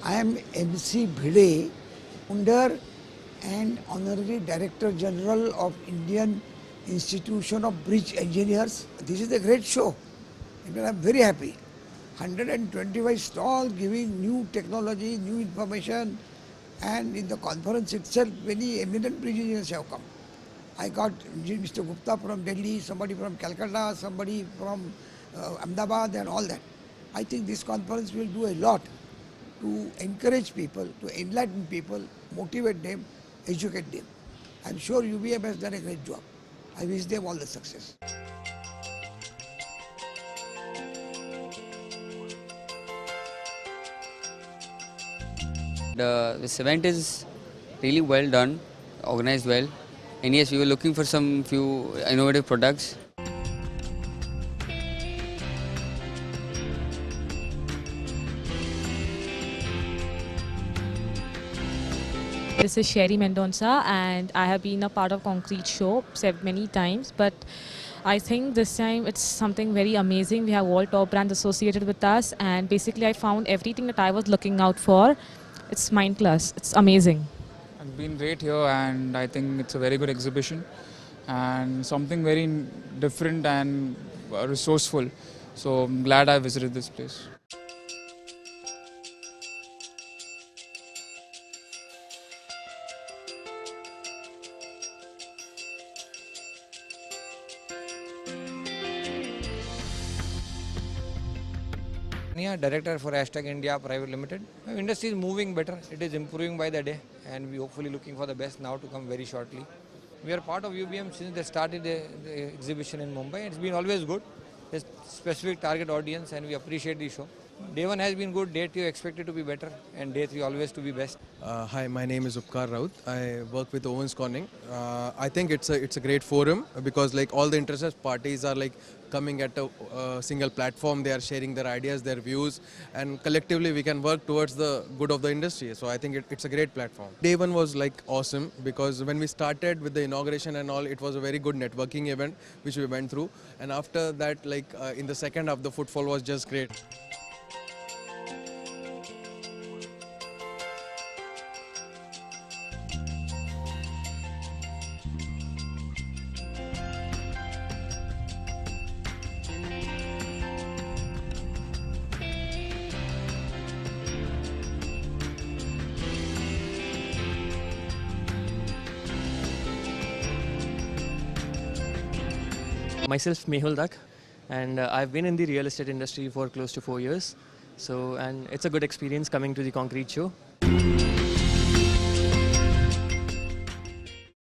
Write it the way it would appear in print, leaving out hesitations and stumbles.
I am MC Bhide, founder and Honorary Director General of Indian Institution of Bridge Engineers. This is a great show. And I am very happy. 125 stalls giving new technology, new information, and in the conference itself, many eminent bridge engineers have come. I got Mr. Gupta from Delhi, somebody from Calcutta, somebody from Ahmedabad and all that. I think this conference will do a lot to encourage people, to enlighten people, motivate them, educate them. I am sure UBM has done a great job. I wish them all the success. This event is really well done, organized well, and yes, we were looking for some few innovative products. This is Sherry Mendonça and I have been a part of Concrete Show many times, but I think this time it's something very amazing. We have all top brands associated with us and basically I found everything that I was looking out for. It's mind class. It's amazing. I've been great here and I think it's a very good exhibition and something very different and resourceful. So I'm glad I visited this place. Director for Hashtag India Private Limited. Our industry is moving better. It is improving by the day and we hopefully looking for the best now to come very shortly. We are part of UBM since they started the exhibition in Mumbai. It's been always good. There's specific target audience and we appreciate the show. Day 1 has been good, day 2 expected to be better and day 3 always to be best. Hi, my name is Upkar Raut. I work with Owens Corning. I think it's a great forum because like all the interested parties are like coming at a single platform. They are sharing their ideas, their views, and collectively we can work towards the good of the industry. So I think it's a great platform. Day 1 was like awesome because when we started with the inauguration and all, it was a very good networking event which we went through. And after that, like in the second half, the footfall was just great. Myself Mehul Dak, and I've been in the real estate industry for close to 4 years. And it's a good experience coming to the Concrete Show.